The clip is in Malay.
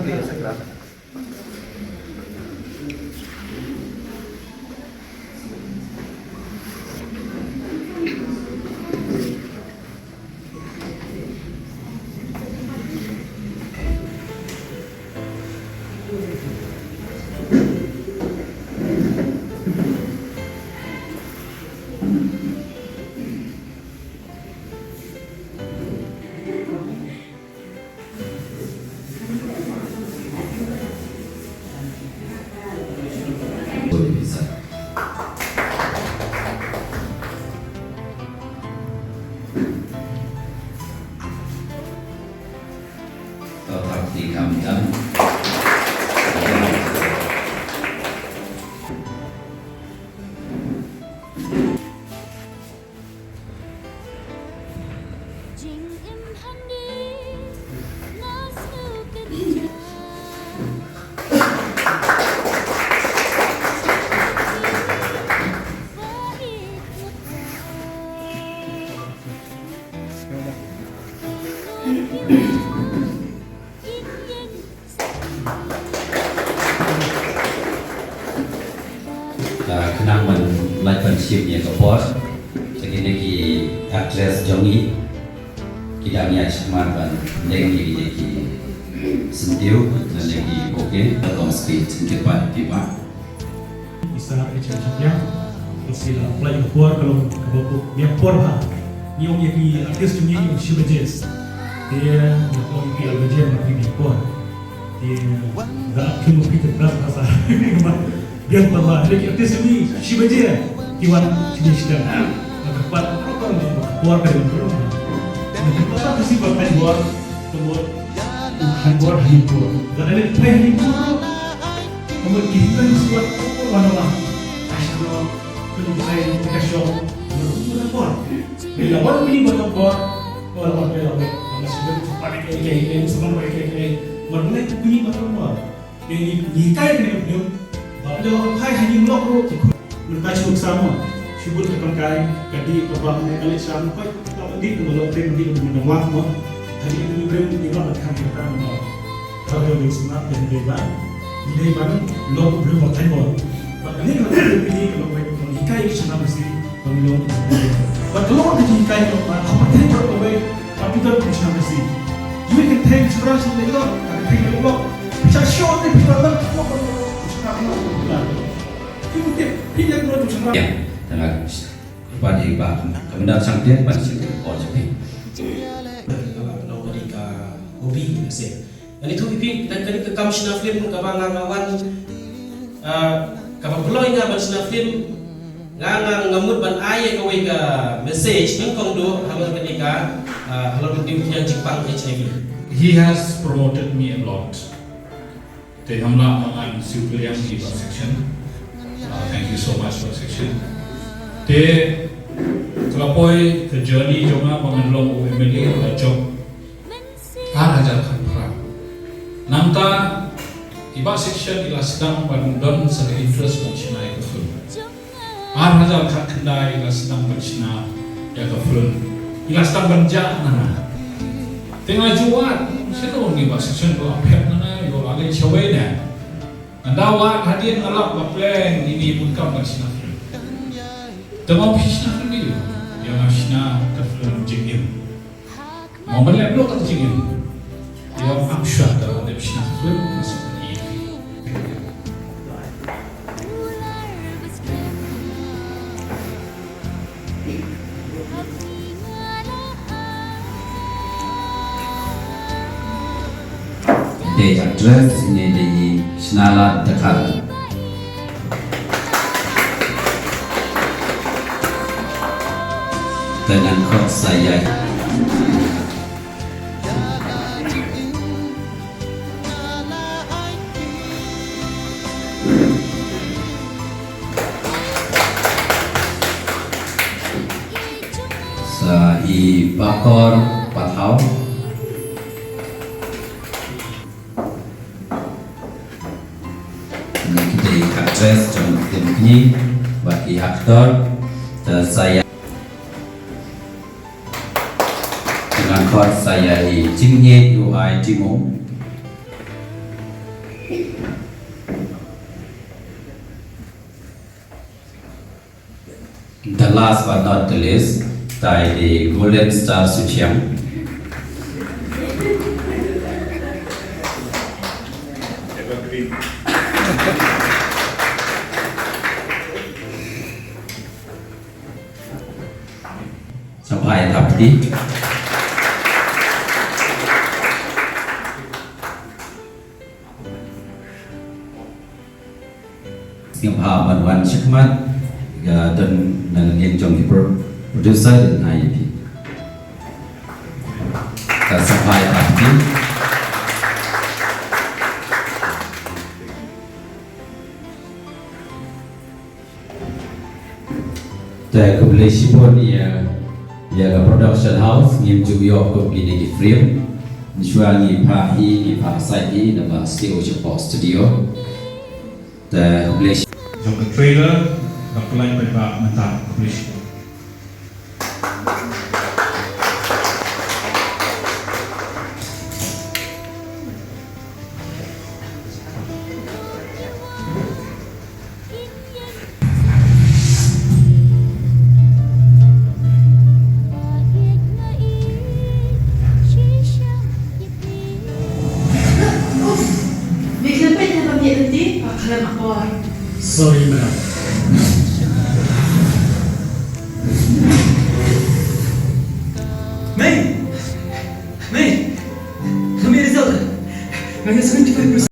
clear saya kira. Di Kamdan kenang melakukan shiftnya ke pos segini ki address jongi kidangnya cuma ban lagi sentiu dan lagi oke atau speed sedikit pak tiba bisa ecek-eceknya sila apply ke puar kalau dia puar ha yung yaki artis jongi yung shibajes dia kalau yaki albajer mati di puar dia nggak kilo kita berapaasa dia bahwa lagi artis ini shibaje iwan jenis dan tempat protokol keluar dari rumah dan tempat kasih bapak buat kemudian buat himpun dan ada himpun kemudian kita buat warna asal kemudian kita show berbuat bila orang ini berbuat orang orang masih bercepat kayak semua kayak berbuat ini berbuat ini nikai dengan dia ada orang kaya hanya melok berkaca bersama syukur terpakai jadi berbang kali sampai kalau di melok di menolak mah hari ini belum dibuat akan kita menolak kalau yang semak dan debat lok belum bertanya bahwa ini kalau ini kalau nikai senang mesti pemilu kalau nikai apa tadi kalau tapi tetap senang mesti juga kita yang cerah sampai itu ada yang lok bisa show nih bisa lok ya dengan kepada ibadah kemudian sangtian pada situ ojek kalau ketika hobi sih dan itu pipi dan ketika kamu sinaflim kawan kapag pulau ingat ban sinaflim ngamut ban ayah kau ika message yang kau do halau ketika halau di yang Jepang HIV. He has promoted me a lot. Te hamla mangan civilian di section. Thank you so much for section. Te kelapoy the journey jonga panganlong UMLE la job. Hajar kan pra. Namta iba section ila sedang bandon sa interest macina ika fun. Hajar kan kendai ila sedang macina ika fun. Ila sedang banja nana. Tengah juat, sino ni ba section ko apek nana yo alay chaway na. Andawa hadian alap bapleng ini pun kam sinafil. Tama sinafil ni yang asna kaflun jingin. Mau balik blok atau jingin? Yang amsyah dah ada sinafil masuk ni. the address ini di Sinala Dekat dengan kod saya sa i Bakor Patau address trong tim ini bagi aktor saya dengan kod saya di Jingye UI Timur The last but not the least, tại the Golden Star Suchiang. Sampai tapi Siap Wan Shikmat dan yang jong producer dan IT. Sampai tapi kebetulan ya production house ngim juga ko gini di frame nishwa ngi pahi nama studio Trong cái trailer Dr. Lai phải bạn mentah publish. Sorry, madam. May! Kami result! Ngayon 75%.